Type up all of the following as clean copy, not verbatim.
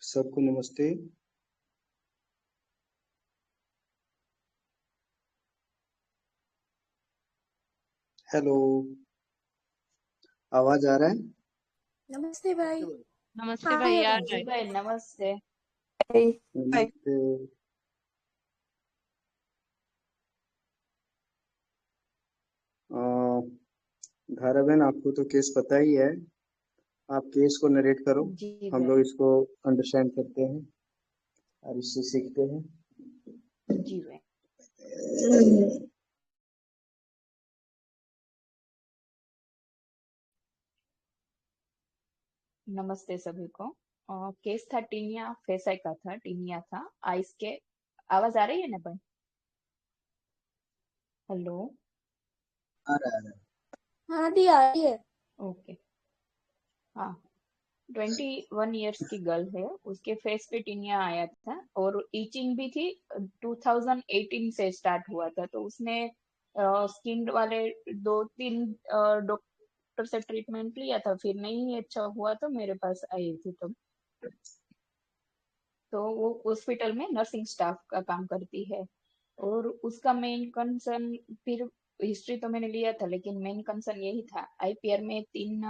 सबको नमस्ते। हेलो, आवाज आ रहा है? नमस्ते भाई। नमस्ते हाँ भाई यार। जी भाई नमस्ते। नमस्ते। अ, धारा बहन, आपको तो केस पता ही है। आप केस को नरेट करो। जी हम लोग भाई। इसको अंडरस्टैंड करते हैं और इससे सीखते हैं। जी भाई। नमस्ते सभी को। केस था टीनिया फेसाई का था, टीनिया था आइस के। आवाज आ रही है ना भाई? हेलो। आ रहा है। हाँ दी आ रही है। ओके। हाँ। 21 ईयर्स की गर्ल है, उसके फेस पे टीनिया आया था और ईचिंग भी थी। 2018 से स्टार्ट हुआ था, तो उसने स्किन वाले 2-3 डॉक्टर से ट्रीटमेंट लिया था, फिर नहीं अच्छा हुआ तो मेरे पास आई थी तब। तो वो हॉस्पिटल में नर्सिंग स्टाफ का काम करती है। और उसका मेन कंसर्न, फिर हिस्ट्री तो मैंने लिया था लेकिन मेन कंसर्न यही था। आईपीआर में 3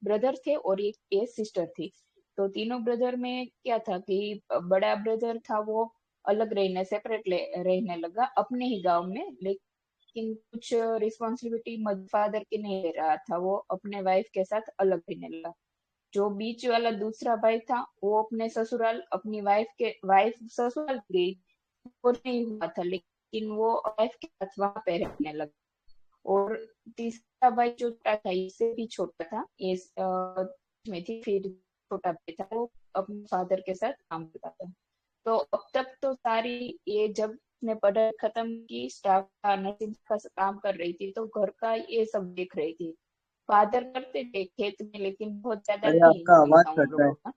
ब्रदर थे और एक सिस्टर थी। तो तीनों ब्रदर में क्या था कि बड़ा ब्रदर था वो अलग रहने, सेपरेट रहने लगा अपने ही गांव में, लेकिन कुछ रिस्पॉन्सिबिलिटी फादर की नहीं ले रहा था, वो अपने वाइफ के साथ अलग रहने लगा। जो बीच वाला दूसरा भाई था वो अपने ससुराल, अपनी वाइफ ससुराल गई, वो नहीं हुआ था, लेकिन वो वाइफ के साथ वहां पे रहने लगा। और तीसरा भाई जो छोटा था, इससे भी छोटा था, ये में थी, फिर छोटा भाई था वो अपने फादर के साथ काम करता था। तो अब तक तो सारी, ये जब ने पढ़ाई खत्म की, स्टाफ का नर्सिंग का काम कर रही थी, तो घर का ये सब देख रही थी। फादर करते थे खेत में, लेकिन बहुत ज्यादा अरे, नहीं आपका काम आवाज था उन कट रहा है। लोगों का।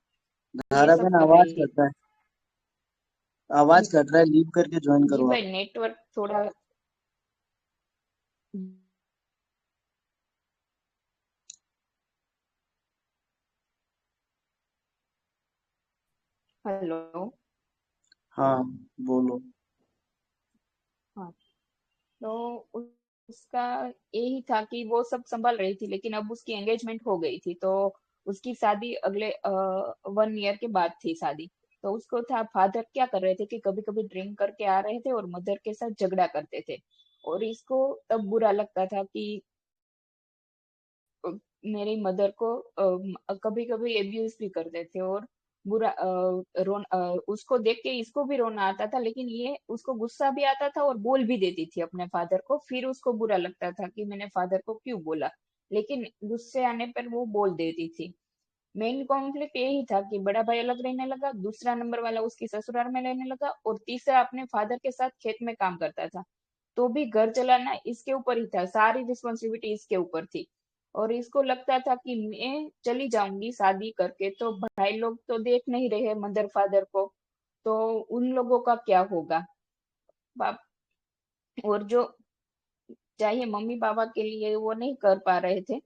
ये धारा सब बहन, कर आवाज रही है। कट रहा है। आवाज कट रहा है, लीव करके ज्वाइन जी करो आप। भाई, नेटवर्क थोड़ा। हेलो। हाँ, बोलो। हाँ। तो उसका यही था कि वो सब संभाल रही थी, लेकिन अब उसकी एंगेजमेंट हो गई थी, तो उसकी शादी अगले 1 ईयर के बाद थी शादी। तो उसको था, फादर क्या कर रहे थे कि कभी कभी ड्रिंक करके आ रहे थे और मदर के साथ झगड़ा करते थे। और इसको तब बुरा लगता था कि अ, मेरी मदर को कभी कभी एब्यूज भी करते थे। और बुरा उसको देख के इसको भी रोना आता था, लेकिन ये उसको गुस्सा भी आता था और बोल भी देती थी अपने फादर को, फिर उसको बुरा लगता था कि मैंने फादर को क्यों बोला, लेकिन गुस्से आने पर वो बोल देती थी। मेन कॉन्फ्लिक्ट यही था कि बड़ा भाई अलग रहने लगा, दूसरा नंबर वाला उसकी ससुराल में रहने लगा, और तीसरा अपने फादर के साथ खेत में काम करता था। तो भी घर चलाना इसके ऊपर ही था, सारी रिस्पॉन्सिबिलिटी इसके ऊपर थी। और इसको लगता था कि मैं चली जाऊंगी शादी करके, तो भाई लोग तो देख नहीं रहे मदर फादर को, तो उन लोगों का क्या होगा। बाप और जो चाहिए मम्मी पापा के लिए वो नहीं कर पा रहे थे।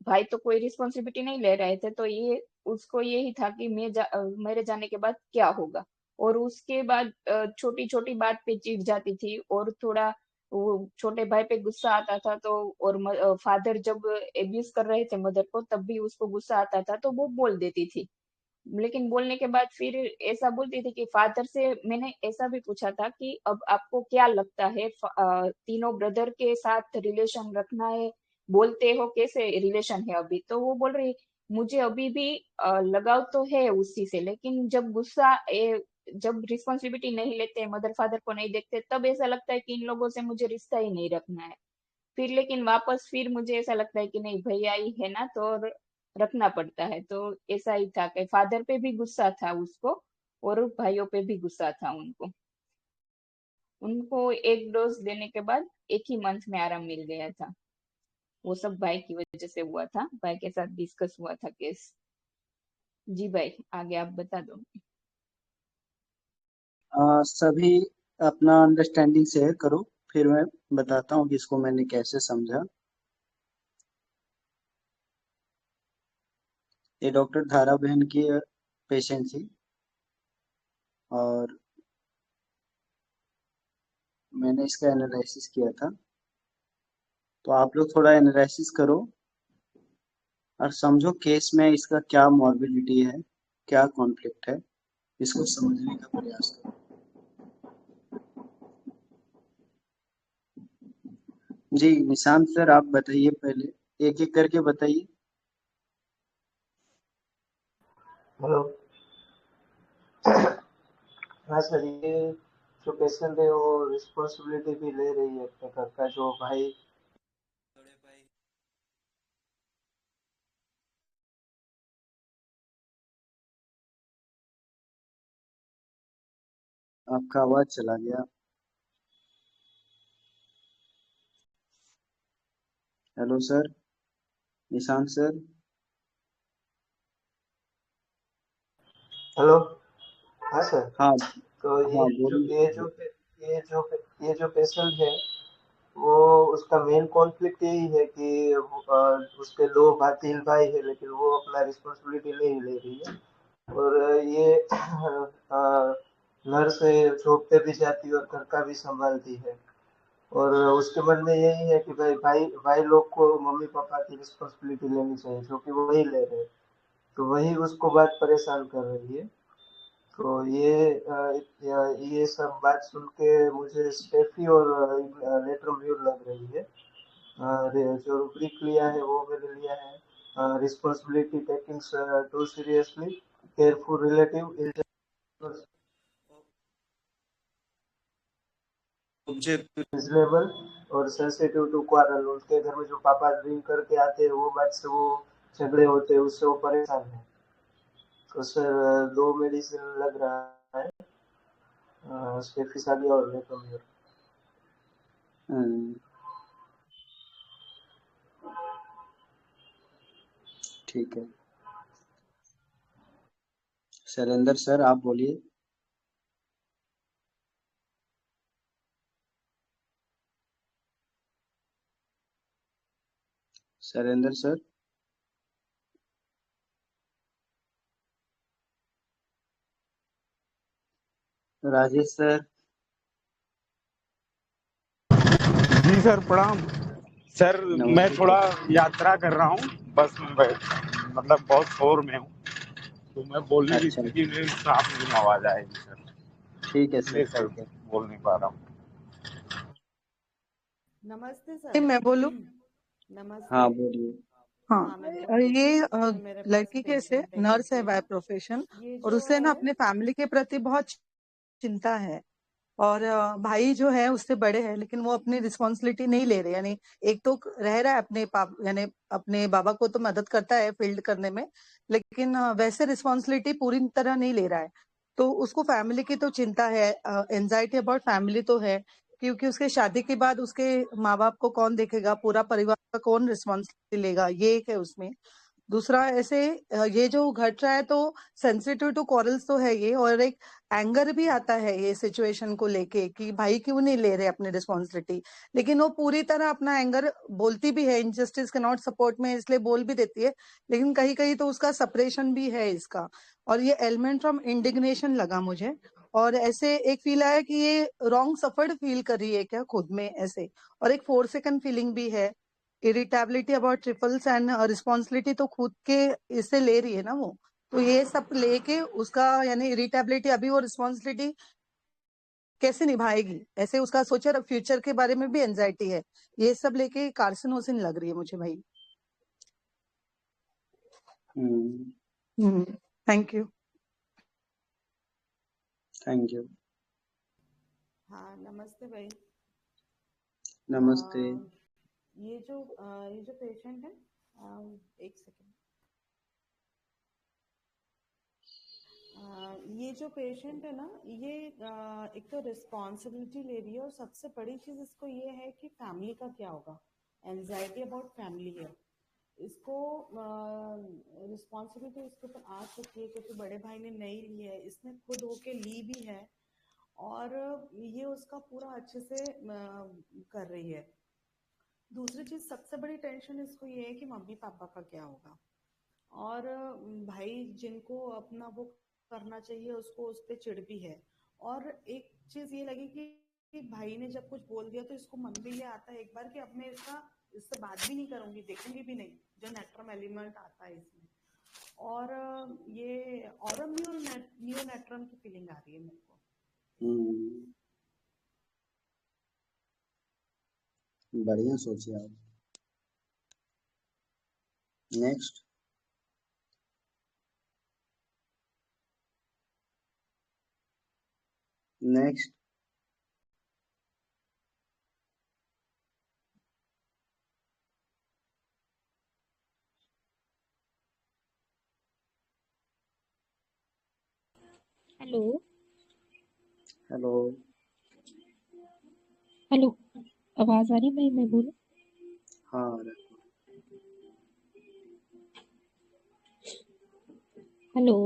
भाई तो कोई रिस्पॉन्सिबिलिटी नहीं ले रहे थे, तो ये उसको यही था कि मेरे जाने के बाद क्या होगा। और उसके बाद छोटी छोटी बात पे चिढ़ जाती थी, और थोड़ा वो छोटे भाई पे गुस्सा आता था, तो और फादर जब एब्यूज कर रहे थे मदर को, तब भी उसको गुस्सा आता था, तो वो बोल देती थी। लेकिन बोलने के बाद फिर ऐसा बोलती थी कि फादर से मैंने ऐसा भी पूछा था कि अब आपको क्या लगता है, तीनों ब्रदर के साथ रिलेशन रखना है, बोलते हो कैसे रिलेशन है अभी, तो वो बोल रही मुझे अभी भी लगाव तो है उसी से, लेकिन जब जब रिस्पॉन्सिबिलिटी नहीं लेते, मदर फादर को नहीं देखते, तब ऐसा लगता है कि इन लोगों से मुझे रिश्ता ही नहीं रखना है। फिर लेकिन वापस फिर मुझे ऐसा लगता है कि नहीं, भैया ही है ना, तो रखना पड़ता है। तो ऐसा ही था कि फादर पे भी गुस्सा था उसको, और भाइयों पे भी गुस्सा था उनको। उनको एक डोज देने के बाद 1 ही मंथ में आराम मिल गया था। वो सब भाई की वजह से हुआ था, भाई के साथ डिस्कस हुआ था केस। जी भाई, आगे आप बता दो। सभी अपना अंडरस्टैंडिंग शेयर करो, फिर मैं बताता हूँ कि इसको मैंने कैसे समझा। ये डॉक्टर धारा बहन की पेशेंट थी और मैंने इसका एनालिसिस किया था। तो आप लोग थोड़ा एनालिसिस करो और समझो केस में इसका क्या मॉर्बिडिटी है, क्या कॉन्फ्लिक्ट है, इसको समझने का प्रयास करो। जी निशांत सर, आप बताइए, पहले एक एक करके बताइए। हेलो। हाँ सर, ये जो पेशेंट है वो रिस्पॉन्सिबिलिटी भी ले रही है अपने घर का, जो भाई आपका आवाज चला गया। Hello sir, Nishant sir. Hello. हाँ सर। हाँ तो हाँ, बोलिए। ये जो ये जो पेशेंट है वो, उसका मेन कॉन्फ्लिक्ट यही है कि उसके दो तीन भाई है, लेकिन वो अपना रिस्पॉन्सिबिलिटी नहीं ले रही है। और ये नर्स है, जॉब पे भी जाती है और घर का भी संभालती है। और उसके मन में यही है कि भाई भाई भाई लोग को मम्मी पापा की रिस्पॉन्सिबिलिटी लेनी चाहिए, जो कि वो नहीं ले रहे। तो वही उसको बात परेशान कर रही है। तो ये सब बात सुन के मुझे स्टेफी और लेटरम्यूर लग रही है। जो रुब्रिक लिया है वो मैंने लिया है, responsibility taking to seriously, careful relative, reasonable और सेंसिटिव टू क्वारल। उनके घर में जो पापा ड्रिंक करके आते हैं वो बात से वो झगड़े होते हैं, उससे वो परेशान है। तो सर दो मेडिसिन लग रहा है, स्टेफिसालिया और लेटोमियर। ठीक है। शैलेंद्र सर, आप बोलिए। शैलेंद्र सर। राजेश सर। जी सर, प्रणाम सर। मैं नमस्ते थोड़ा सर। यात्रा कर रहा हूँ, बस में मतलब बहुत शोर में हूँ, तो मैं बोलने की अच्छा स्थिति अच्छा, में साफ मुझे आवाज आएगी सर, ठीक है सर, इसलिए सर ठीक है। बोल नहीं पा रहा हूँ। नमस्ते सर। मैं बोलूं? नमस्ते। हाँ बोलिए। हाँ। हाँ, मैं बोल रही ये थी कि मेरे पास लड़की कैसे पेशेंट है नर्स है करके बाय ना, प्रोफेशन, ये और जो उसे ना है अपने फैमिली के प्रति बहुत चिंता है। और भाई जो है उससे बड़े हैं, लेकिन वो अपनी रिस्पॉन्सिबिलिटी नहीं ले रहे। यानी एक तो रह रहा है अपने यानी अपने बाबा को तो मदद करता है फील्ड करने में, लेकिन वैसे रिस्पॉन्सिबिलिटी पूरी तरह नहीं ले रहा है। तो उसको फैमिली की तो चिंता है, एंजाइटी अबाउट फैमिली तो है, क्योंकि उसके शादी के बाद उसके माँ बाप को कौन देखेगा, पूरा परिवार का कौन रिस्पॉन्सिबिलिटी लेगा, ये एक है उसमें। दूसरा ऐसे ये जो घट रहा है तो सेंसिटिव टू कॉरल्स तो है ये, और एक एंगर भी आता है ये सिचुएशन को लेके कि भाई क्यों नहीं ले रहे अपनी रिस्पॉन्सिबिलिटी। लेकिन वो पूरी तरह अपना एंगर बोलती भी है, इनजस्टिस के नॉट सपोर्ट में, इसलिए बोल भी देती है, लेकिन कहीं कहीं तो उसका सपरेशन भी है इसका। और ये एलिमेंट फ्रॉम इंडिग्नेशन लगा मुझे। और ऐसे एक फील आया कि ये रॉन्ग सफर्ड फील कर रही है क्या खुद में ऐसे। और एक 4 सेकंड फीलिंग भी है, irritability about triples and responsibility तो खुद के इससे ले रही है ना वो। तो ये सब लेके उसका यानी इरिटेबिलिटी, अभी वो रिस्पॉन्सिबिलिटी कैसे निभाएगी, ऐसे उसका सोचा, फ्यूचर के बारे में भी एंजाइटी है। ये सब लेके कार्सिनोसिन लग रही है मुझे भाई। Thank you. Thank you. हाँ, नमस्ते भाई। नमस्ते। ये जो पेशेंट है, एक सेकेंड। ये जो पेशेंट है ना, ये एक तो रिस्पॉन्सिबिलिटी ले रही है, और सबसे बड़ी चीज इसको ये है कि फैमिली का क्या होगा, एंजाइटी अबाउट फैमिली है इसको। रिस्पॉन्सिबिलिटी इसके ऊपर आ चुकी है, क्योंकि बड़े भाई ने नहीं ली है, इसने खुद होके ली भी है, और ये उसका पूरा अच्छे से कर रही है। दूसरी चीज सबसे बड़ी टेंशन इसको ये है कि मम्मी पापा का क्या होगा। और और भाई जिनको अपना वो करना चाहिए उसको उस पर चिढ़ भी है। और एक चीज ये लगी कि भाई ने जब कुछ बोल दिया तो इसको मन में ये आता है एक बार कि अब मैं इससे बात भी नहीं करूंगी, देखूंगी भी नहीं, जो नेट्रम एलिमेंट आता है इसमें। और ये ऑरम न्यू नेट्रम की फीलिंग आ रही है मेरे को। बढ़िया सोचे आप। Next. Next. Hello hello. Hello, आवाज आ रही है भाई? मैं बोलूं? हाँ आ रहा है। हेलो,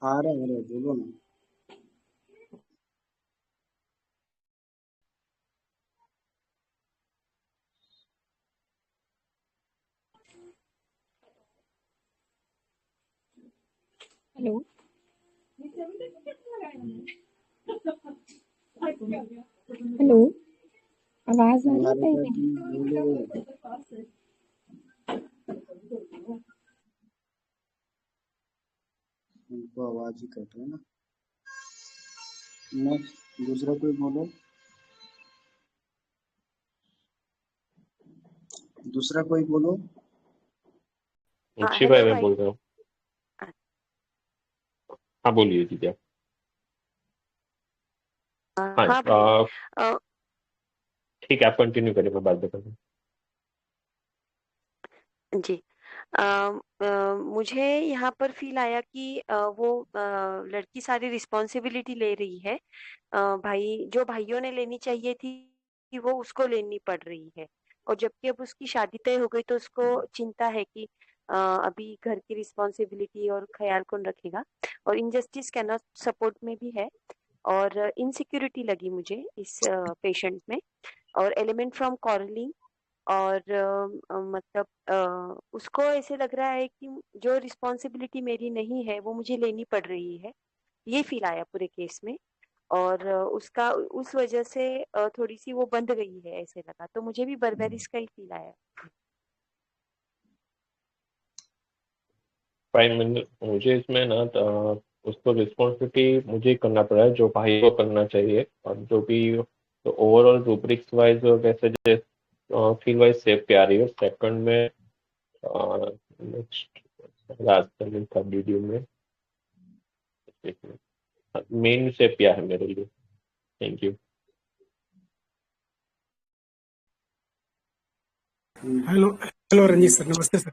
आ रहा है, बोलो ना। हेलो, हेलो, आवाज आ रही है भाई निहारिका मेरी? जी बोलो। उनको आवाज ही कट रहा है ना। नेक्स्ट, दूसरा कोई बोलो। दूसरा कोई बोलो। जी भाई हेलो मैं भाई। बोल रहा हूँ। हाँ बोलिए दीदी आप। हाँ हाँ भाई। अ, ठीक है, आप कंटिन्यू करिए, मैं बात बताऊँ। जी। मुझे यहाँ पर फील आया कि वो लड़की सारी रिस्पॉन्सिबिलिटी ले रही है। भाई जो भाइयों ने लेनी चाहिए थी कि वो उसको लेनी पड़ रही है। और जबकि अब उसकी शादी तय हो गई तो उसको चिंता है कि अभी घर की रिस्पॉन्सिबिलिटी और ख्याल कौन रखेगा। और इनजस्टिस कैनॉट सपोर्ट में भी है। और इनसिक्योरिटी लगी मुझे इस पेशेंट में। और एलिमेंट फ्रॉम कॉरलिंग। और मतलब उसको ऐसे लग रहा है कि जो रिस्पॉन्सिबिलिटी मेरी नहीं है वो मुझे लेनी पड़ रही है। ये फील आया पूरे केस में। और उसका उस वजह से थोड़ी सी वो बंध गई है ऐसे लगा, तो मुझे भी बर्बेरिस का ही फील आया। भाई मुझे इसमें ना उसको रिस्पॉन्सिबिलिटी मुझे ही करना पड़ा है, जो भाई को करना चाहिए। और जो भी तो ओवरऑल रूब्रिक्स वाइज वैसे फील वाइज सेफ पे आ रही है। सेकंड में नेक्स्ट राजस्थान का वीडियो में मेन सेफ क्या है मेरे लिए। Thank you. Hello hello Ranjeet sir, नमस्ते सर।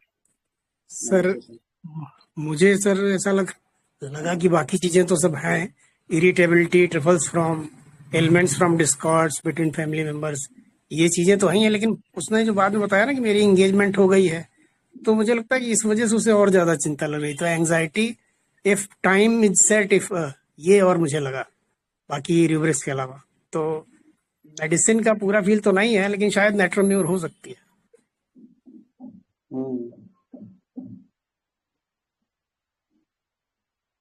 सर नमस्ते सर। मुझे सर ऐसा लगा कि बाकी चीजें तो सब हैं। Irritability, trifles from, elements from discords between family members, ये चीजें तो हैं ही हैं। लेकिन उसने जो बाद में बताया ना कि मेरी एंगेजमेंट हो गई है, तो मुझे लगता है कि इस वजह से उसे और ज्यादा चिंता लग रही। तो anxiety if time is set, if ये और मुझे लगा, बाकी रिवर्स के अलावा तो मेडिसिन का पूरा फील तो नहीं है, लेकिन शायद नेट्रोम्यूर हो सकती है।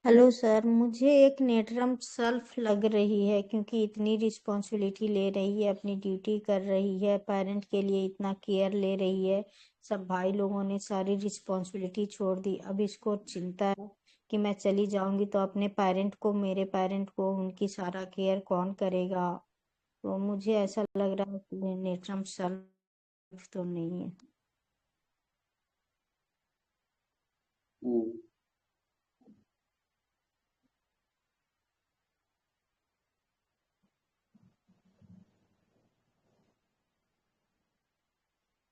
हेलो सर, मुझे एक नेटरम सेल्फ लग रही है क्योंकि इतनी रिस्पॉन्सिबिलिटी ले रही है, अपनी ड्यूटी कर रही है, पेरेंट के लिए इतना केयर ले रही है। सब भाई लोगों ने सारी रिस्पॉन्सिबिलिटी छोड़ दी। अब इसको चिंता है कि मैं चली जाऊंगी तो अपने पेरेंट को, मेरे पेरेंट को, उनकी सारा केयर कौन करेगा। तो मुझे ऐसा लग रहा है कि नेटरम सेल्फ तो नहीं है।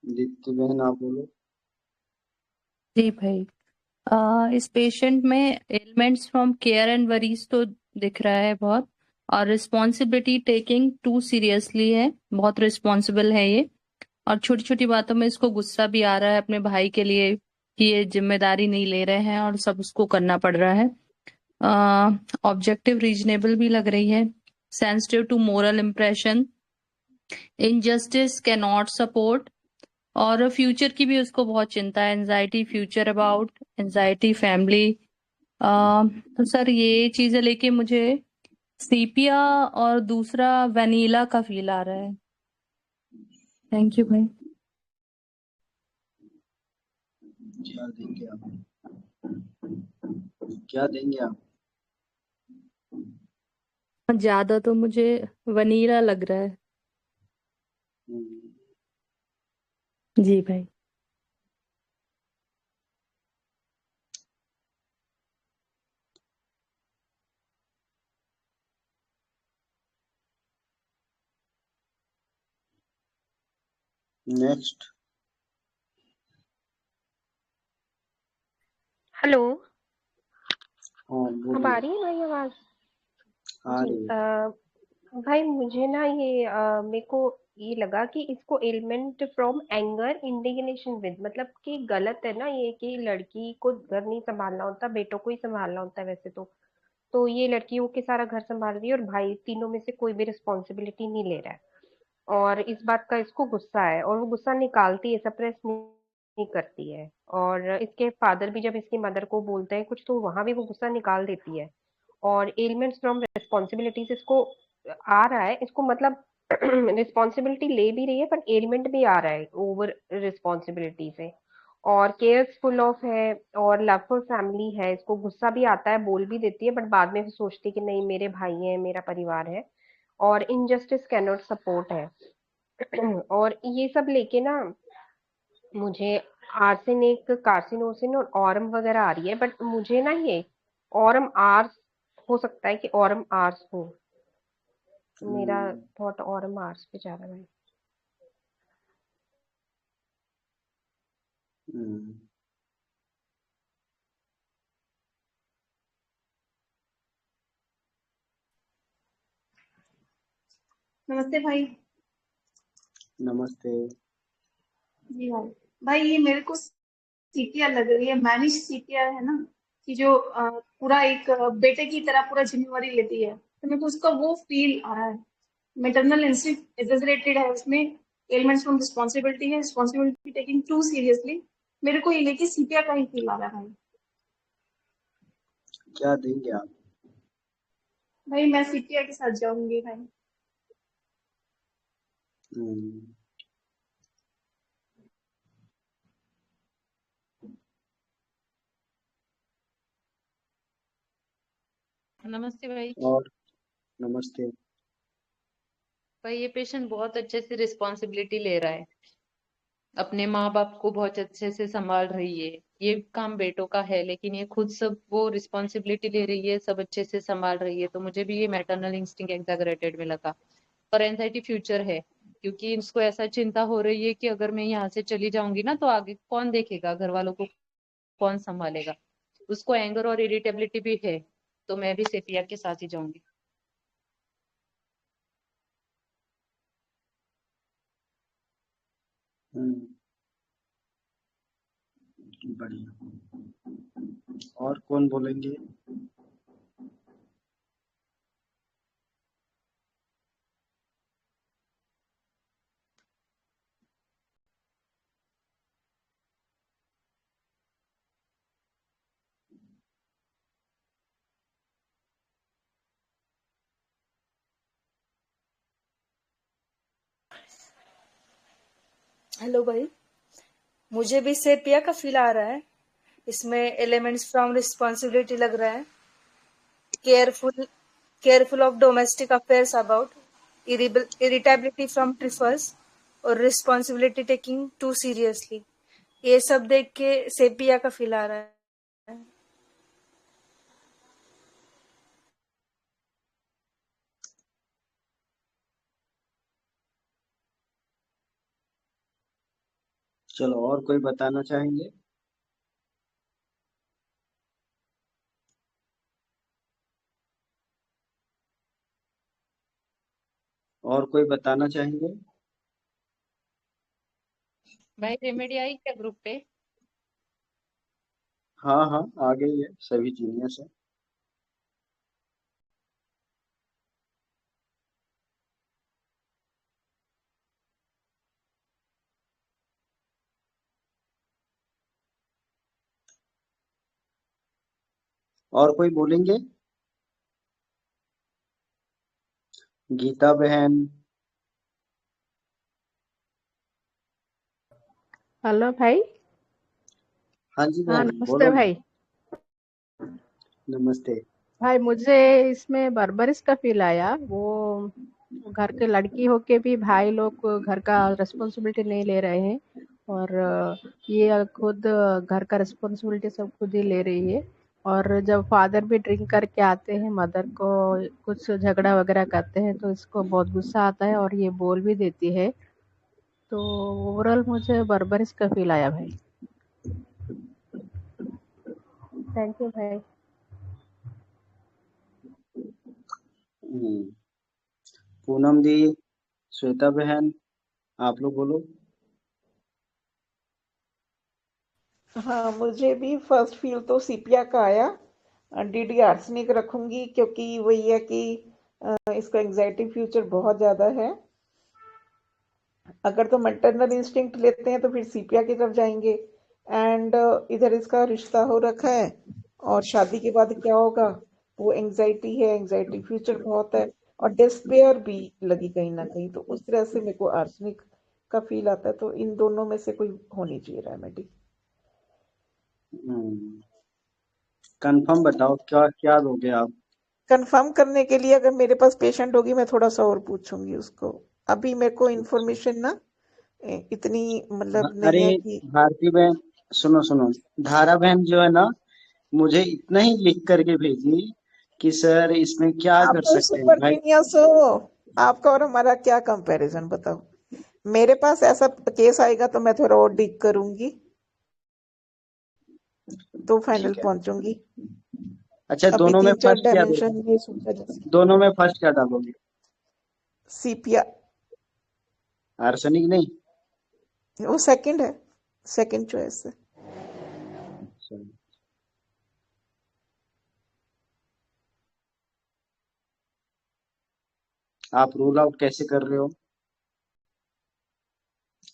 दीप्ति बहन आप बोलो। जी भाई, इस पेशेंट में elements from care and worries तो दिख रहा है बहुत। और रिस्पॉन्सिबिलिटी टेकिंग टू सीरियसली है, बहुत रिस्पॉन्सिबल है ये। और छोटी छोटी बातों में इसको गुस्सा भी आ रहा है अपने भाई के लिए कि ये जिम्मेदारी नहीं ले रहे हैं और सब उसको करना पड़ रहा है। ऑब्जेक्टिव रीजनेबल भी लग रही है। Sensitive to moral impression, injustice can not support, और फ्यूचर की भी उसको बहुत चिंता है, anxiety future about, anxiety family. तो सर ये चीजें लेके मुझे सीपिया और दूसरा वनीला का फील आ रहा है। थैंक यू भाई। क्या देंगे आप? क्या देंगे आप? ज्यादा तो मुझे वनीला लग रहा है। जी भाई। नेक्स्ट। हेलो। हाँ अब आ बोलिए। रही है भाई आवाज? आ जी रही है। भाई मुझे ना ये मेरे को ये लगा कि इसको element from anger indignation with, मतलब कि गलत है ना ये कि लड़की को घर नहीं संभालना होता, बेटों को ही संभालना होता है वैसे तो ये लड़की के सारा घर संभाल रही है और भाई तीनों में से कोई भी रिस्पॉन्सिबिलिटी नहीं ले रहा है। और इस बात का इसको गुस्सा है और वो गुस्सा निकालती है, सप्रेस नहीं करती है। और इसके फादर भी जब इसकी मदर को बोलते हैं कुछ तो वहां भी वो गुस्सा निकाल देती है। और एलिमेंट्स फ्रॉम रिस्पॉन्सिबिलिटीज इसको आ रहा है, इसको मतलब रिस्पॉन्सिबिलिटी ले भी रही है पर एलिमेंट भी आ रहा है ओवर रिस्पॉन्सिबिलिटी से। और केयर्स फुल ऑफ है और लवफुल फैमिली है, इसको गुस्सा भी आता है, बोल भी देती है बट बाद में फिर सोचती है कि नहीं मेरे भाई हैं, मेरा परिवार है। और इनजस्टिस कैन नॉट सपोर्ट है। और ये सब लेके ना मुझे आर्सेनिक, कार्सिनोसिन और ऑरम वगैरह आ रही है, बट मुझे ना ये ऑरम आर्स हो सकता है कि ऑरम आर्स हो। मेरा थॉट ऑरम आर्स पे जा रहा है भाई। हम्म, नमस्ते भाई। नमस्ते। जी भाई। भाई ये मेरे को सीटियाँ लग रही है, मैनिश सीटियाँ है ना, कि जो पूरा एक बेटे की तरह पूरा जिम्मेवारी लेती है, तो मेरे को उसका वो फील आ रहा है। मैटरनल इंस्टिंक्ट एग्जैजरेटेड है उसमें, एलिमेंट्स फ्रॉम रिस्पॉन्सिबिलिटी है, रिस्पॉन्सिबिलिटी टेकिंग टू सीरियसली। मेरे को ये लेके सीटिया का ही फील आ रहा है भाई। क्या देंगे आप? भाई मैं सीटिया के साथ जाऊंगी भाई। हम्म, नमस्ते भाई। और नमस्ते। भाई ये पेशेंट बहुत अच्छे से रिस्पॉन्सिबिलिटी ले रहा है, अपने माँ बाप को बहुत अच्छे से संभाल रही है। ये काम बेटों का है लेकिन ये खुद सब वो रिस्पॉन्सिबिलिटी ले रही है, सब अच्छे से संभाल रही है, तो मुझे भी ये मैटरनल इंस्टिंक्ट एग्जैगरेटेड में लगा। पर एंजाइटी फ्यूचर है, क्योंकि इसको ऐसा चिंता हो रही है कि अगर मैं यहाँ से चली जाऊंगी ना तो आगे कौन देखेगा, घर वालों को कौन संभालेगा। उसको एंगर और इरिटेबिलिटी भी है, तो मैं भी सेपिया के साथ ही जाऊंगी। हम्म, बढ़िया। और कौन बोलेंगे? हेलो भाई। मुझे भी सेपिया का फील आ रहा है, इसमें एलिमेंट्स फ्रॉम रिस्पॉन्सिबिलिटी लग रहा है, careful careful of domestic affairs about, irritability from trifles और रिस्पॉन्सिबिलिटी टेकिंग टू सीरियसली। ये सब देख के सेपिया का फील आ रहा है। चलो और कोई बताना चाहेंगे? और कोई बताना चाहेंगे? भाई रेमेडी आई क्या ग्रुप पे? हाँ हाँ, आ गई है, सभी जीनियस है। और कोई बोलेंगे? गीता बहन। हेलो भाई। हाँ जी हाँ बहन, नमस्ते बोलो ना। भाई। नमस्ते। भाई मुझे इसमें बर्बरिश का फील आया। वो घर के लड़की होके भी भाई लोग घर का रिस्पॉन्सिबिलिटी नहीं ले रहे हैं, और ये खुद घर का रिस्पॉन्सिबिलिटी सब खुद ही ले रही है। और जब फादर भी ड्रिंक करके आते हैं, मदर को कुछ झगड़ा वगैरह करते हैं, तो इसको बहुत गुस्सा आता है और ये बोल भी देती है। तो ओवरऑल मुझे बर्बरिश का फील आया भाई। थैंक यू भाई। हम्म, पूनम दी, श्वेता बहन, आप लोग बोलो। हाँ, मुझे भी फर्स्ट फील तो सीपिया का आया। डीडी आर्सेनिक रखूंगी क्योंकि वही है कि इसका एंजाइटी फ्यूचर बहुत ज्यादा है। अगर तो मैटरनल इंस्टिंक्ट लेते हैं तो फिर सीपिया की तरफ जाएंगे। एंड इधर इसका रिश्ता हो रखा है, और शादी के बाद क्या होगा, वो एंजाइटी है, एंजाइटी फ्यूचर बहुत है, और डिस्पेयर भी लगी कहीं ना कहीं। तो उस तरह से मेरे को आर्सेनिक का फील आता है। तो इन दोनों में से कोई होनी चाहिए रेमेडी। कंफर्म बताओ, क्या क्या दोगे आप? कंफर्म करने के लिए अगर मेरे पास पेशेंट होगी, मैं थोड़ा सा और पूछूंगी उसको। अभी मेरे को इन्फॉर्मेशन ना इतनी मतलब नहीं अरे है कि भारती बहन, सुनो सुनो। धारा बहन जो है ना, मुझे इतना ही लिख करके भेजी कि सर इसमें क्या आप कर तो सकते हैं सुपर भाई। जीनियस हो। आपका और हमारा क्या कंपैरिजन बताओ। मेरे पास ऐसा केस आएगा तो मैं थोड़ा और डिग करूंगी, तो फाइनल ठीक है। पहुंचूंगी। अच्छा, अभी दोनों में 3-4 फर्स्ट क्या दोगे? डायमेंशन में सोचा जा सकता। दोनों में फर्स्ट क्या डालोगे? सीपिया आर्सेनिक नहीं? वो सेकंड है, सेकंड चॉइस है। अच्छा, आप रूल आउट कैसे कर रहे हो?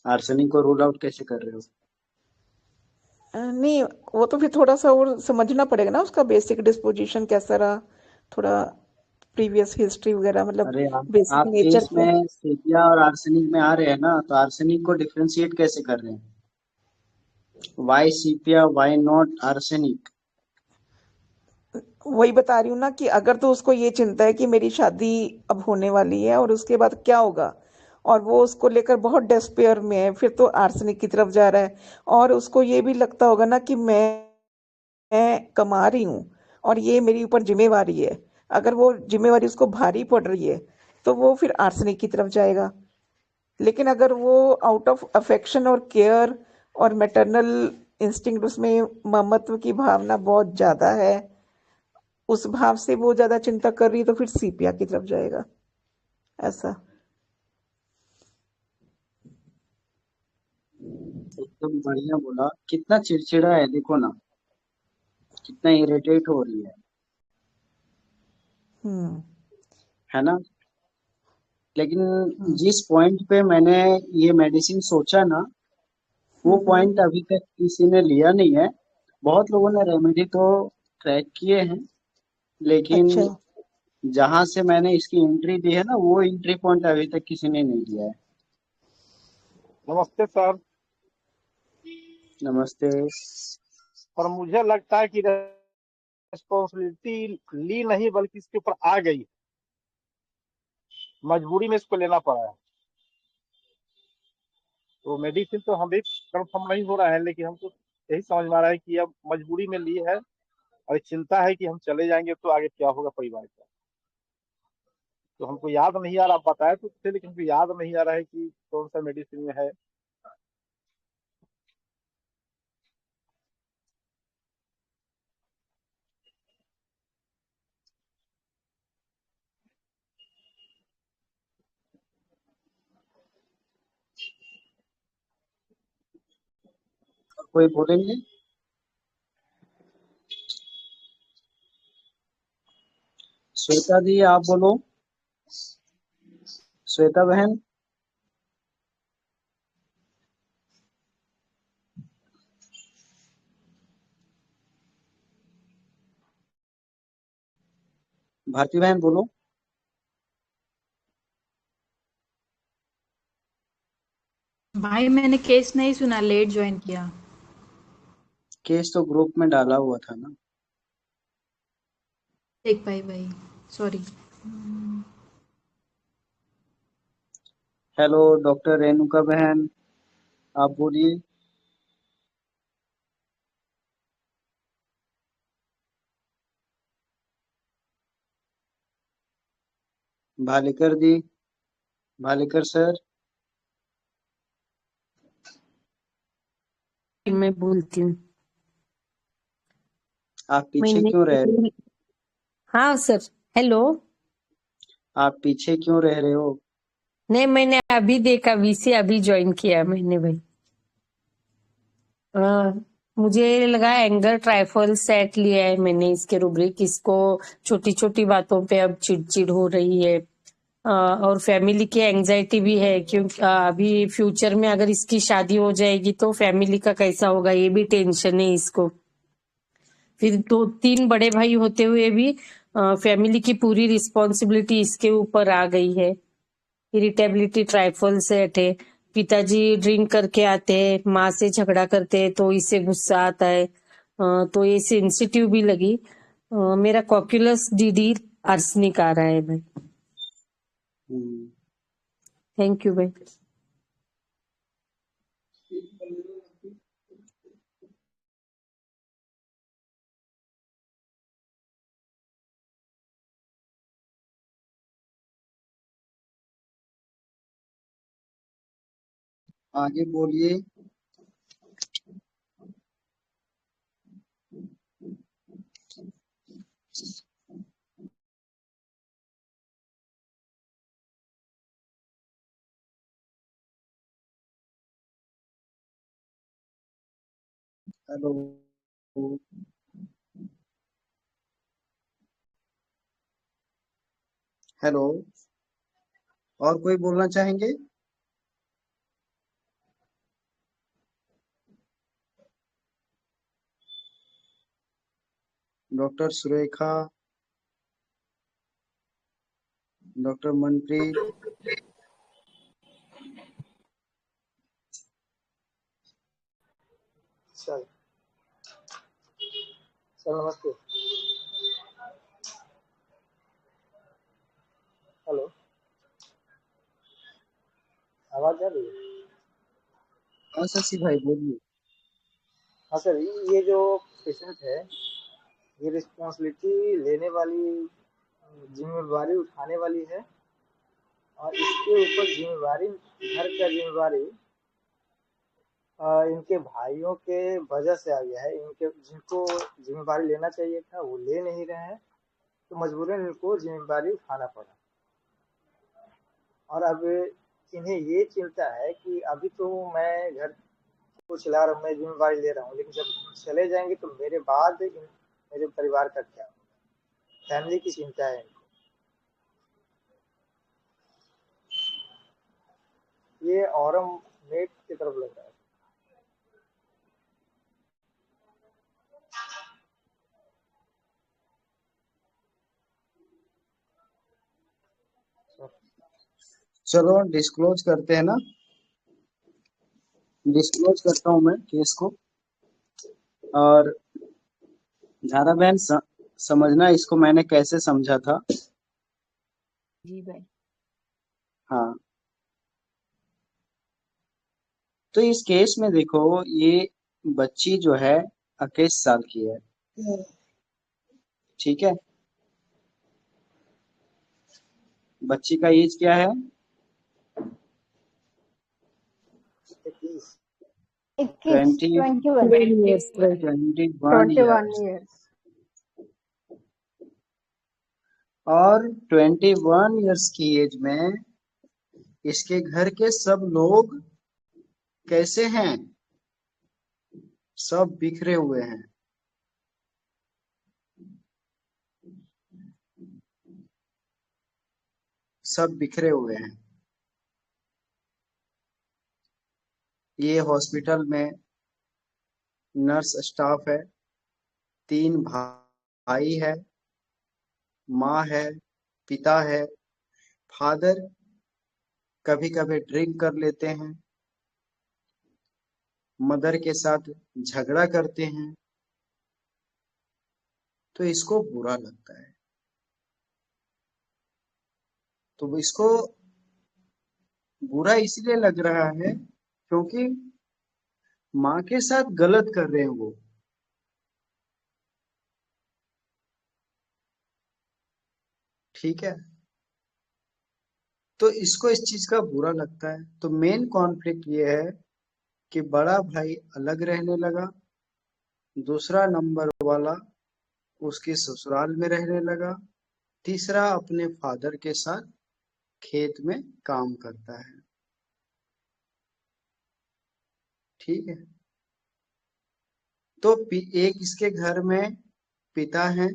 आर्सेनिक को रूल आउट कैसे कर रहे हो? नहीं, वो तो फिर थोड़ा सा और समझना पड़ेगा ना, उसका बेसिक डिस्पोजिशन कैसा रहा, थोड़ा प्रीवियस हिस्ट्री वगैरह, मतलब अरे बेसिक आप नेचर केस क्या है। में सेपिया और आर्सेनिक में आ रहे हैं ना, तो आर्सेनिक को डिफरेंशिएट कैसे कर रहे हैं? Why sepia, why not arsenic? वही बता रही हूँ ना कि अगर तो उसको ये चिंता है कि मेरी शादी अब होने वाली है और उसके बाद क्या होगा, और वो उसको लेकर बहुत डेस्पेयर में है, फिर तो आर्सेनिक की तरफ जा रहा है। और उसको ये भी लगता होगा ना कि मैं कमा रही हूँ और ये मेरी ऊपर जिम्मेवारी है। अगर वो जिम्मेवारी उसको भारी पड़ रही है, तो वो फिर आर्सेनिक की तरफ जाएगा। लेकिन अगर वो आउट ऑफ अफेक्शन और केयर और मैटरनल इंस्टिंक्ट, उसमें ममत्व की भावना बहुत ज्यादा है, उस भाव से वो ज्यादा चिंता कर रही है, तो फिर सीपिया की तरफ जाएगा। ऐसा। एकदम बढ़िया बोला। कितना चिड़चिड़ा है देखो ना, कितना इरिटेट हो रही हम्म। है ना? लेकिन जिस पॉइंट पे मैंने ये मेडिसिन सोचा ना, वो हम्म। पॉइंट अभी तक किसी ने लिया नहीं है। बहुत लोगों ने रेमेडी तो ट्रैक किए हैं, लेकिन अच्छा। जहां से मैंने इसकी एंट्री दी है ना, वो एंट्री पॉइंट अभी तक किसी ने नहीं लिया है। नमस्ते सर। नमस्ते। और मुझे लगता है कि रिस्पॉन्सिबिलिटी ली नहीं बल्कि इसके ऊपर आ गई, मजबूरी में इसको लेना पड़ा है। तो मेडिसिन तो हम भी कंफर्म नहीं हो रहा है, लेकिन हमको यही समझ में आ रहा है कि अब मजबूरी में ली है, और चिंता है कि हम चले जाएंगे तो आगे क्या होगा परिवार का। तो हमको याद नहीं आ रहा, आप बताए तो थे लेकिन हमको याद नहीं आ रहा है कि कौन सा मेडिसिन में है। कोई बोलेंगे? श्वेता दी, आप बोलो। श्वेता बहन। भारती बहन बोलो। भाई मैंने केस नहीं सुना, लेट ज्वाइन किया। केस तो ग्रुप में डाला हुआ था ना। ठीक भाई सॉरी। हेलो डॉक्टर रेणुका बहन, आप बोलिए। भालेकर दी, भालेकर सर। मैं बोलती हूँ। आप पीछे मैंने क्यों रह रहे हो? हाँ सर। हेलो। आप पीछे क्यों रह रहे हो? नहीं, मैंने अभी देखा, वीसी अभी ज्वाइन किया मैंने भाई। हाँ, मुझे लगा एंगर ट्राइफल सेट लिया है मैंने इसके रुब्रिक। इसको छोटी छोटी बातों पे अब चिड़चिड़ हो रही है। और फैमिली की एंजाइटी भी है, क्योंकि अभी फ्यूचर में अगर इसकी शादी हो जाएगी तो फैमिली का कैसा होगा, ये भी टेंशन है इसको। फिर 2-3 बड़े भाई होते हुए भी फैमिली की पूरी रिस्पॉन्सिबिलिटी इसके ऊपर आ गई है। इरिटेबिलिटी ट्राइफल सेट है। पिताजी ड्रिंक करके आते हैं, माँ से झगड़ा करते हैं तो इसे गुस्सा आता है। तो ये सेंसिटिव भी लगी। मेरा कॉक्यूलस डीडी आर्सेनिक आ रहा है भाई। थैंक यू भाई। आगे बोलिए। हेलो। हेलो, और कोई बोलना चाहेंगे? Doctor Surekha, doctor Manpreet. Sir sir नमस्ते। हेलो, आवाज आ रही है? हाँ शशि भाई बोलिए। हाँ सर, ये जो पेशेंट है, ये रिस्पॉन्सिबिलिटी लेने वाली, जिम्मेवारी उठाने वाली है, और इसके ऊपर जिम्मेवारी, घर का जिम्मेवारी इनके भाइयों के वजह से आ गया है। इनके जिनको जिम्मेवारी लेना चाहिए था वो ले नहीं रहे हैं, तो मजबूरन इनको जिम्मेवारी उठाना पड़ा। और अब इन्हें ये चिंता है कि अभी तो मैं घर को चला रहा हूँ, मैं जिम्मेवारी ले रहा हूँ, लेकिन जब चले जाएंगे तो मेरे बाद मेरे परिवार का क्या होगा। फैमिली की चिंता है इनको। ये औरम नेट की तरफ लग रहा है। चलो डिस्क्लोज करते हैं ना। डिस्क्लोज करता हूँ मैं केस को। और झारा बहन समझना इसको मैंने कैसे समझा था। जी भाई। हाँ, तो इस केस में देखो, ये बच्ची जो है 21 साल की है, ठीक है। बच्ची का एज क्या है? 21 21 ईयर्स। years। और 21 ईयर्स की एज में इसके घर के सब लोग कैसे हैं? सब बिखरे हुए हैं। सब बिखरे हुए हैं। ये हॉस्पिटल में नर्स स्टाफ है, 3 भाई है, माँ है, पिता है, फादर कभी कभी ड्रिंक कर लेते हैं, मदर के साथ झगड़ा करते हैं, तो इसको बुरा लगता है। तो इसको बुरा इसलिए लग रहा है क्योंकि माँ के साथ गलत कर रहे हैं वो। ठीक है, तो इसको इस चीज का बुरा लगता है। तो मेन कॉन्फ्लिक्ट ये है कि बड़ा भाई अलग रहने लगा, दूसरा नंबर वाला उसके ससुराल में रहने लगा, तीसरा अपने फादर के साथ खेत में काम करता है। ठीक है, तो एक इसके घर में पिता हैं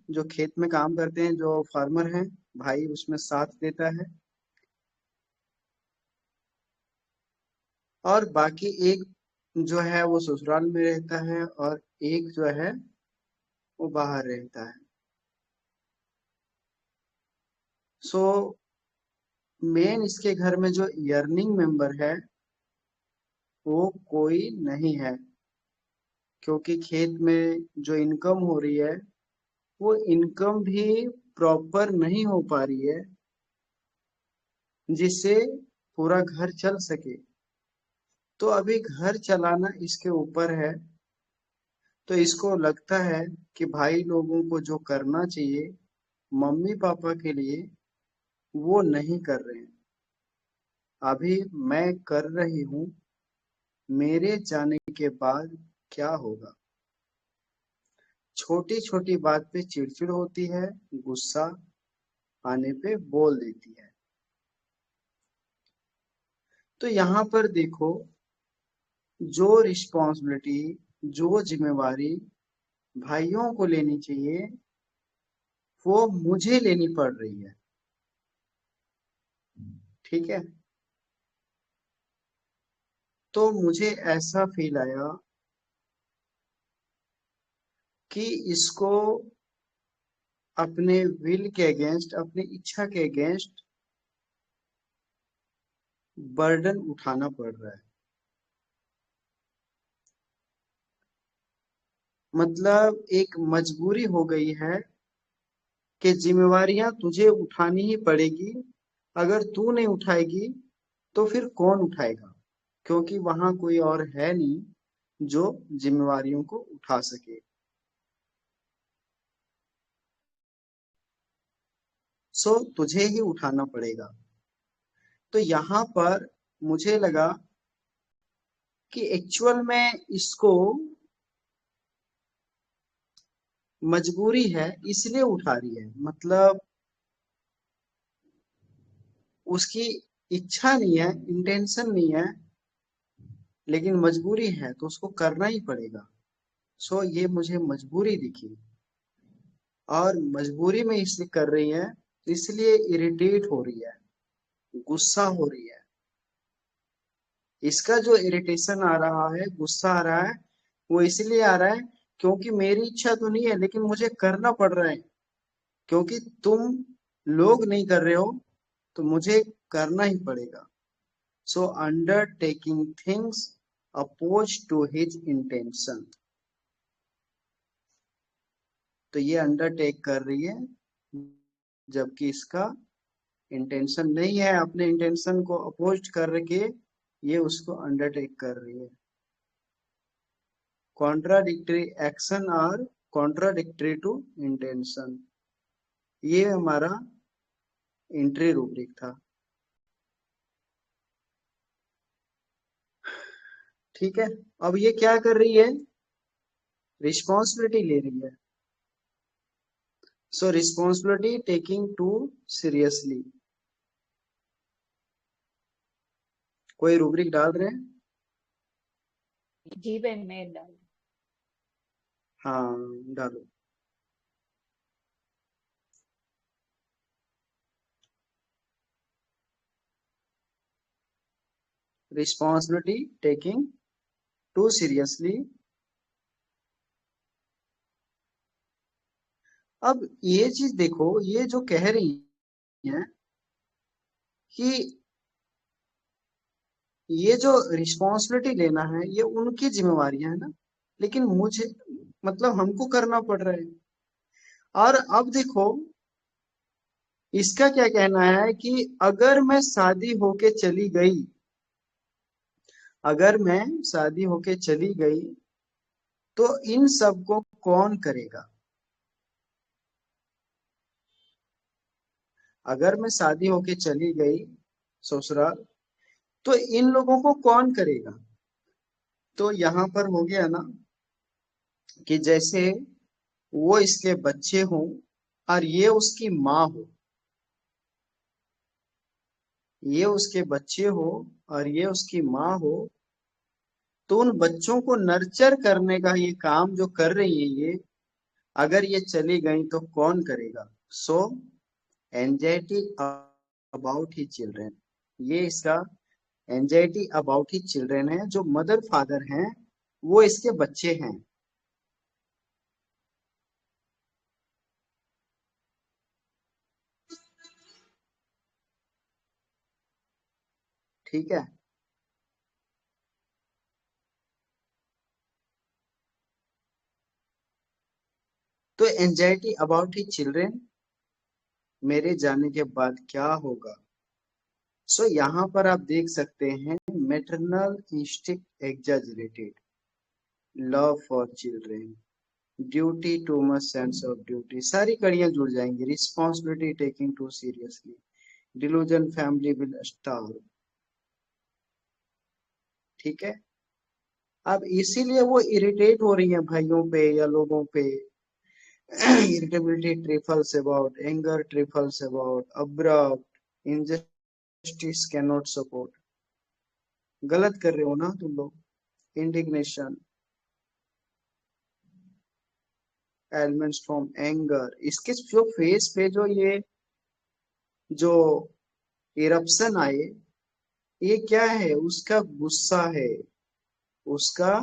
जो खेत में काम करते हैं, जो फार्मर हैं, भाई उसमें साथ देता है, और बाकी एक जो है वो ससुराल में रहता है और एक जो है वो बाहर रहता है। सो मेन इसके घर में जो अर्निंग मेंबर है वो कोई नहीं है, क्योंकि खेत में जो इनकम हो रही है वो इनकम भी प्रॉपर नहीं हो पा रही है जिससे पूरा घर चल सके। तो अभी घर चलाना इसके ऊपर है। तो इसको लगता है कि भाई लोगों को जो करना चाहिए मम्मी पापा के लिए वो नहीं कर रहे हैं। अभी मैं कर रही हूँ, मेरे जाने के बाद क्या होगा। छोटी छोटी बात पे चिड़चिड़ होती है, गुस्सा आने पे बोल देती है। तो यहाँ पर देखो, जो रिस्पॉन्सिबिलिटी, जो जिम्मेवारी भाइयों को लेनी चाहिए वो मुझे लेनी पड़ रही है। ठीक है, तो मुझे ऐसा फील आया कि इसको अपने विल के अगेंस्ट, अपनी इच्छा के अगेंस्ट बर्डन उठाना पड़ रहा है। मतलब एक मजबूरी हो गई है कि जिम्मेवारियां तुझे उठानी ही पड़ेगी। अगर तू नहीं उठाएगी तो फिर कौन उठाएगा, क्योंकि वहां कोई और है नहीं जो जिम्मेवारियों को उठा सके। सो तुझे ही उठाना पड़ेगा। तो यहाँ पर मुझे लगा कि एक्चुअल में इसको मजबूरी है इसलिए उठा रही है। मतलब उसकी इच्छा नहीं है, इंटेंशन नहीं है, लेकिन मजबूरी है तो उसको करना ही पड़ेगा। सो ये मुझे मजबूरी दिखी, और मजबूरी में इसलिए कर रही है, इसलिए इरिटेट हो रही है, गुस्सा हो रही है। इसका जो इरिटेशन आ रहा है, गुस्सा आ रहा है, वो इसलिए आ रहा है क्योंकि मेरी इच्छा तो नहीं है लेकिन मुझे करना पड़ रहा है, क्योंकि तुम लोग नहीं कर रहे हो तो मुझे करना ही पड़ेगा। So undertaking things opposed to his intention. तो ये अंडरटेक कर रही है जबकि इसका इंटेंशन नहीं है। अपने इंटेंशन को अपोज करके ये उसको अंडरटेक कर रही है। कॉन्ट्राडिक्टरी एक्शन और कॉन्ट्राडिक्टरी टू इंटेंशन, ये हमारा एंट्री रूब्रिक था। ठीक है, अब ये क्या कर रही है, रिस्पॉन्सिबिलिटी ले रही है। So responsibility taking to seriously. कोई रूब्रिक डाल रहे हैं? जी भाई मैं डाल। हाँ डालो। responsibility taking too seriously अब ये चीज देखो, ये जो कह रही है कि ये जो रिस्पॉन्सिबिलिटी लेना है ये उनकी जिम्मेवारियां है ना, लेकिन मुझे मतलब हमको करना पड़ रहा है। और अब देखो इसका क्या कहना है कि अगर मैं शादी होके चली गई, अगर मैं शादी होके चली गई तो इन सबको कौन करेगा? अगर मैं शादी होके चली गई ससुराल तो इन लोगों को कौन करेगा? तो यहाँ पर हो गया ना कि जैसे वो इसके बच्चे हों और ये उसकी माँ हो, ये उसके बच्चे हो और ये उसकी माँ हो, तो उन बच्चों को नर्चर करने का ये काम जो कर रही है ये, अगर ये चली गई तो कौन करेगा? सो एंजाइटी अबाउट ही चिल्ड्रेन, ये इसका एंजाइटी अबाउट ही चिल्ड्रेन है। जो मदर फादर हैं वो इसके बच्चे हैं। ठीक है, तो एंजाइटी अबाउट ही चिल्ड्रेन मेरे जाने के बाद क्या होगा? सो यहाँ पर आप देख सकते हैं maternal instinct exaggerated, love for children, duty too much sense of duty, सारी कड़ियां जुड़ जाएंगी। Responsibility taking to seriously, delusion family will star. ठीक है, अब इसीलिए वो इरिटेट हो रही है भाइयों पे या लोगों पे। irritability trifles about, anger trifles about, abrupt, injustice cannot support, गलत कर रहे हो ना तुम लोग, इंडिग्नेशन, एलिमेंट्स फ्रॉम एंगर, इसके जो फेस पे जो ये जो इरप्शन आए, ये क्या है? उसका गुस्सा है, उसका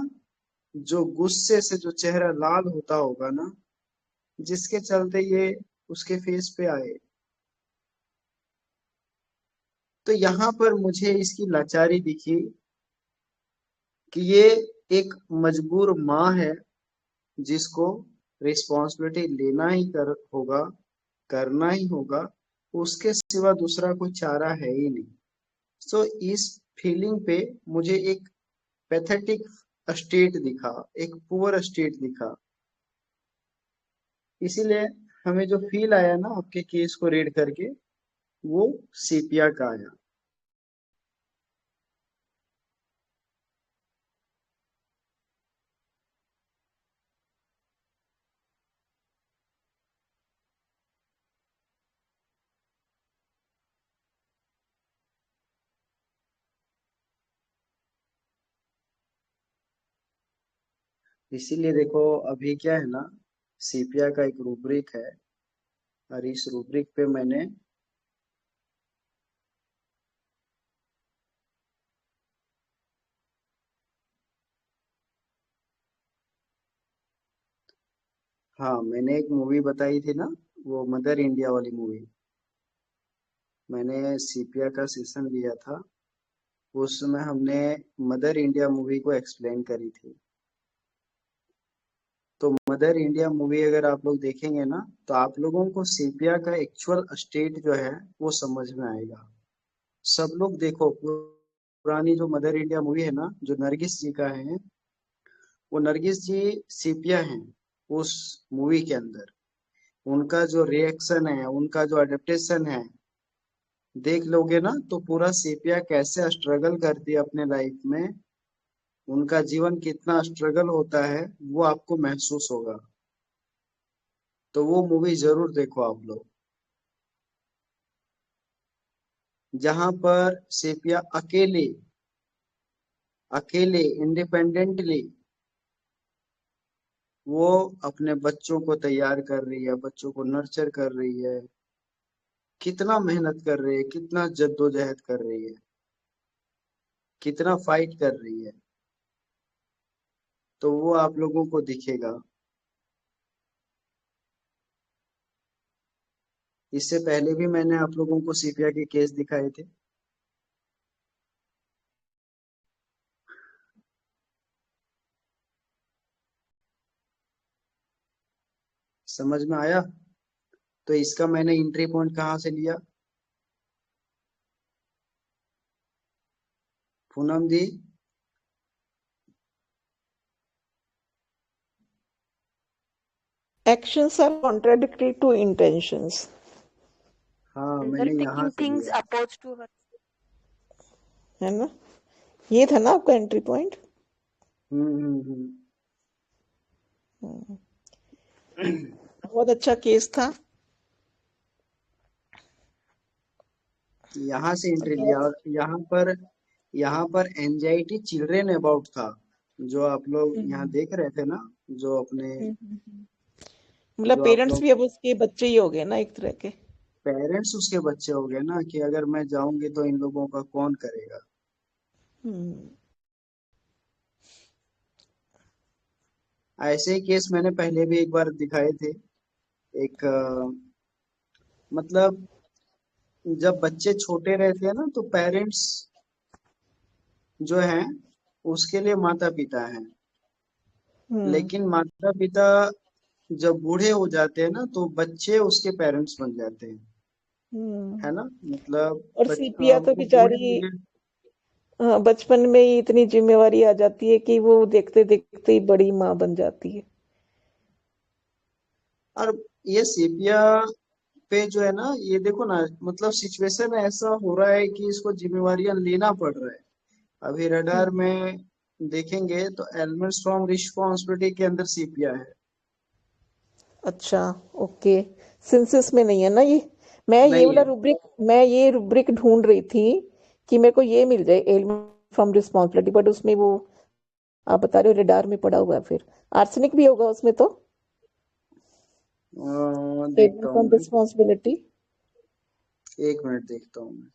जो गुस्से से जो चेहरा लाल होता होगा ना, जिसके चलते ये उसके फेस पे आए। तो यहाँ पर मुझे इसकी लाचारी दिखी कि ये एक मजबूर माँ है जिसको रिस्पॉन्सिबिलिटी लेना ही होगा, करना ही होगा, उसके सिवा दूसरा कोई चारा है ही नहीं। सो इस फीलिंग पे मुझे एक पैथेटिक स्टेट दिखा, एक पुअर स्टेट दिखा। इसीलिए हमें जो फील आया ना आपके केस को रीड करके, वो सीपिया का आया। इसीलिए देखो अभी क्या है ना, सीपिया का एक रूब्रिक है और इस रूब्रिक पे मैंने हाँ मैंने एक मूवी बताई थी ना, वो मदर इंडिया वाली मूवी, मैंने सीपिया का सेशन लिया था, उसमें हमने मदर इंडिया मूवी को एक्सप्लेन करी थी। तो मदर इंडिया मूवी अगर आप लोग देखेंगे ना तो आप लोगों को सीपिया का एक्चुअल स्टेट जो है वो समझ में आएगा। सब लोग देखो पुरानी जो मदर इंडिया मूवी है ना, जो नरगिस जी का है, वो नरगिस जी सीपिया हैं उस मूवी के अंदर। उनका जो रिएक्शन है, उनका जो अडेप्टेशन है, देख लोगे ना तो पूरा सीपिया कैसे स्ट्रगल करती है अपने लाइफ में, उनका जीवन कितना स्ट्रगल होता है वो आपको महसूस होगा। तो वो मूवी जरूर देखो आप लोग, जहां पर सेपिया अकेले अकेले इंडिपेंडेंटली वो अपने बच्चों को तैयार कर रही है, बच्चों को नर्चर कर रही है, कितना मेहनत कर रही है, कितना जद्दोजहद कर रही है, कितना फाइट कर रही है। तो वो आप लोगों को दिखेगा। इससे पहले भी मैंने आप लोगों को सीपिया के केस दिखाए थे। समझ में आया? तो इसका मैंने एंट्री पॉइंट कहाँ से लिया? पूनम जी, Actions are contradictory to intentions. हाँ मैंने यहाँ taking से things लिया। opposed to her. है ना, ये था ना आपका एंट्री पॉइंट। हम्म। बहुत अच्छा केस था। यहाँ से एंट्री लिया और यहाँ पर एंजाइटी चिल्ड्रेन अबाउट था, जो आप लोग यहाँ देख रहे थे ना, जो अपने मतलब जो आप पेरेंट्स लोग भी अब उसके बच्चे ही हो गए ना एक तरह के। पेरेंट्स उसके बच्चे हो गए ना, कि अगर मैं जाऊंगी तो इन लोगों का कौन करेगा। हम्म, ऐसे ही केस मैंने पहले भी एक बार दिखाए थे। एक मतलब जब बच्चे छोटे रहते हैं ना, तो पेरेंट्स जो हैं उसके लिए माता पिता हैं, लेकिन माता पिता जब बूढ़े हो जाते हैं ना, तो बच्चे उसके पेरेंट्स बन जाते हैं, है ना। मतलब और सीपिया तो वो बूढ़े हो बेचारी गए। बचपन में ही इतनी जिम्मेवारी आ जाती है कि वो देखते देखते ही बड़ी माँ बन जाती है। और ये सीपिया पे जो है ना, ये देखो ना, मतलब सिचुएशन ऐसा हो रहा है कि इसको जिम्मेवारियां लेना पड़ रहा है। अभी रडार में देखेंगे तो एलिमेंट्स फ्रॉम रिस्पॉन्सिबिलिटी के अंदर सीपिया है। अच्छा, ओके, सिंसिस में नहीं है ना ये। नहीं है। मैं ये रुब्रिक ढूंढ रही थी कि मेरे को ये मिल जाए एलिमेंट फ्रॉम रिस्पॉन्सिबिलिटी, बट उसमें वो आप बता रहे हो रेडार में पड़ा हुआ है। फिर आर्सेनिक भी होगा उसमें तो, एलिमेंट देखता हूँ फ्रॉम मैं, रिस्पॉन्सिबिलिटी। 1 मिनट देखता हूँ मैं।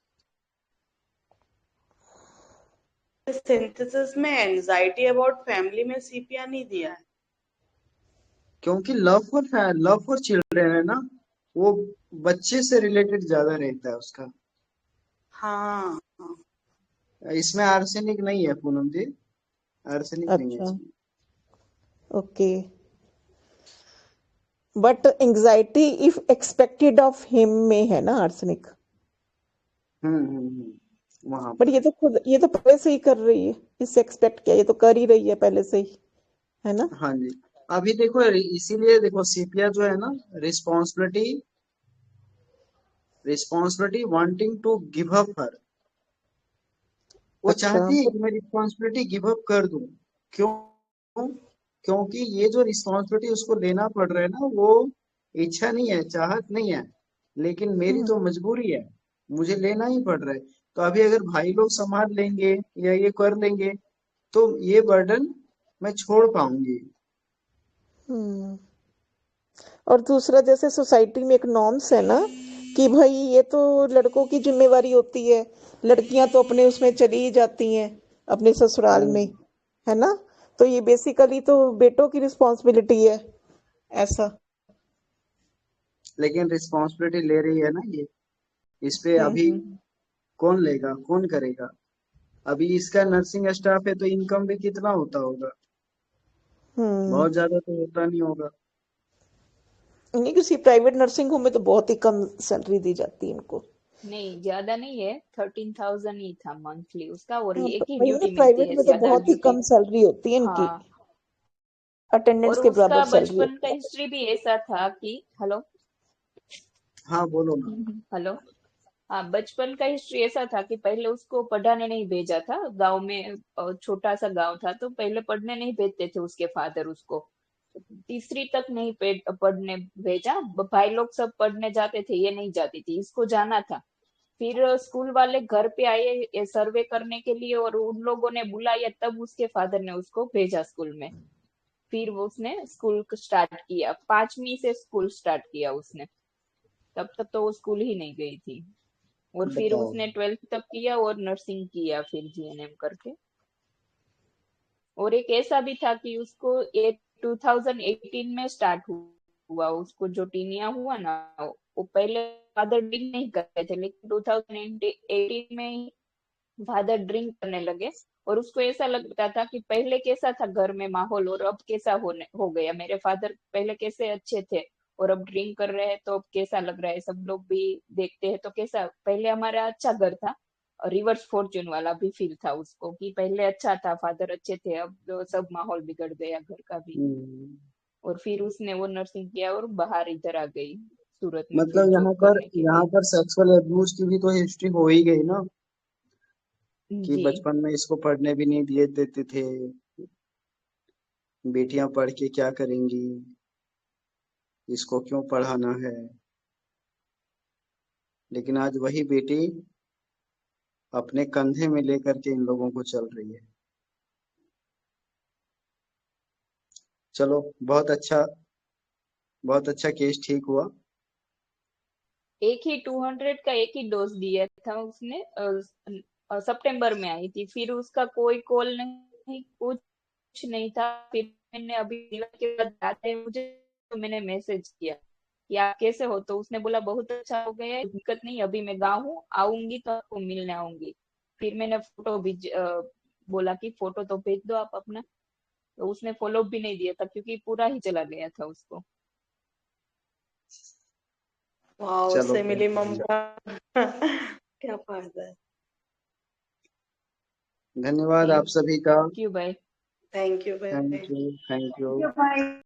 सिंथेसिस में एंजाइटी अबाउट फैमिली में सीपिया नहीं दिया है। क्योंकि लव फॉर चिल्ड्रन है ना, वो बच्चे से रिलेटेड ज्यादा रहता है उसका। हाँ इसमें आर्सेनिक नहीं है पूनम जी, आर्सेनिक नहीं है अच्छा, इसमें। Okay, but anxiety if expected of him में है ना आर्सेनिक। वहां बट पर ये तो पहले से ही कर रही है, इससे एक्सपेक्ट किया, ये तो कर ही रही है पहले से ही, है ना। हाँ जी। अभी देखो, इसीलिए देखो सीपिया जो है ना, responsibility wanting to give up her, वो अच्छा, चाहती है कि मैं रिस्पॉन्सिबिलिटी गिव अप कर दूं। क्यों? क्योंकि ये जो रिस्पॉन्सिबिलिटी उसको लेना पड़ रहा है ना, वो इच्छा नहीं है, चाहत नहीं है, लेकिन मेरी तो मजबूरी है, मुझे लेना ही पड़ रहा है। तो अभी अगर भाई लोग संभाल लेंगे या ये कर लेंगे, तो ये बर्डन मैं छोड़ पाऊंगी। हम्म। और दूसरा, जैसे सोसाइटी में एक नॉर्म्स है ना कि भाई ये तो लड़कों की जिम्मेवारी होती है, लड़कियां तो अपने उसमें चली ही जाती हैं अपने ससुराल में, है ना। तो ये बेसिकली तो बेटों की रिस्पॉन्सिबिलिटी है ऐसा। लेकिन रिस्पॉन्सिबिलिटी ले रही है ना ये, इस पे अभी हम्म कौन लेगा, कौन करेगा? अभी इसका नर्सिंग स्टाफ है, तो इनकम भी कितना होता होगा? हम्म। बहुत ज्यादा तो होता नहीं होगा। नहीं, किसी प्राइवेट नर्सिंग होम में तो बहुत ही कम सैलरी दी जाती है इनको। नहीं, ज्यादा नहीं है, 13,000 ही था मंथली उसका, और हाँ, एक ही वही ना, ड्यूटी मिलती प्राइवेट है, में तो ज्यादा बहुत ही ड्यूटी। कम सैलरी होती है इनकी, हाँ, अटेंडेंस और के उसका बराबर सैलरी बचपन का होती है। हिस्ट्री भी ऐसा था कि हेलो हाँ बोलो ना। हेलो हाँ, बचपन का हिस्ट्री ऐसा था कि पहले उसको पढ़ाने नहीं भेजा था गांव में, छोटा सा गांव था, तो पहले पढ़ने नहीं भेजते थे उसके फादर उसको, तीसरी तक नहीं पढ़ने भेजा। भाई लोग सब पढ़ने जाते थे, ये नहीं जाती थी, इसको जाना था। फिर स्कूल वाले घर पे आए ये सर्वे करने के लिए, और उन लोगों ने बुलाया, तब उसके फादर ने उसको भेजा स्कूल में। फिर वो उसने स्कूल स्टार्ट किया, 5वीं से स्कूल स्टार्ट किया उसने, तब तक तो वो स्कूल ही नहीं गई थी। और फिर बताओ। उसने 12th तक किया और नर्सिंग किया फिर जीएनएम करके। और एक ऐसा भी था कि उसको 2018 में स्टार्ट हुआ हुआ, उसको जो टीनिया हुआ ना, वो पहले फादर ड्रिंक नहीं करते थे, लेकिन 2018 में ही फादर ड्रिंक करने लगे। और उसको ऐसा लगता था कि पहले कैसा था घर में माहौल और अब कैसा हो गया, मेरे फादर पहले कैसे अच्छे थे और अब ड्रिंक कर रहे हैं तो अब कैसा लग रहा है, सब लोग भी देखते हैं तो कैसा, पहले हमारा अच्छा घर था, रिवर्स फॉर्च्यून वाला भी फील था उसको कि पहले अच्छा था, फादर अच्छे थे, अब तो सब माहौल बिगड़ गया घर का भी। और फिर उसने वो नर्सिंग किया और बाहर इधर आ गई सूरत में फिर मतलब जॉब करने के यहाँ लिए। पर सेक्सुअल अब्यूज की भी तो हिस्ट्री हो ही गई ना, कि जी बचपन में इसको पढ़ने भी नहीं दिए देते थे, बेटियां पढ़ के क्या करेंगी, इसको क्यों पढ़ाना है, लेकिन आज वही बेटी अपने कंधे में लेकर के इन लोगों को चल रही है। चलो, बहुत अच्छा केस ठीक हुआ। एक ही 200 का एक ही डोज दिया था उसने, सितंबर में आई थी, फिर उसका कोई कॉल नहीं, कुछ नहीं था। फिर मैंने अभी दिवाली के बाद आते मुझे तो मैंने मैसेज किया कि आप कैसे हो, तो उसने बोला बहुत अच्छा हो गया है, दिक्कत नहीं, अभी मैं गाँव हूँ, आऊंगी तो आपको मिलने आऊंगी। फिर मैंने फोटो भी बोला कि फोटो तो भेज दो आप अपना, तो उसने फॉलो भी नहीं दिया था क्योंकि पूरा ही चला गया था उसको। वाह, चलो, उससे मिली ममता। क्या फायदा है। धन्यवाद आप सभी का। थैंक यू भाई। थैंक यू भाई। Thank you. भाई।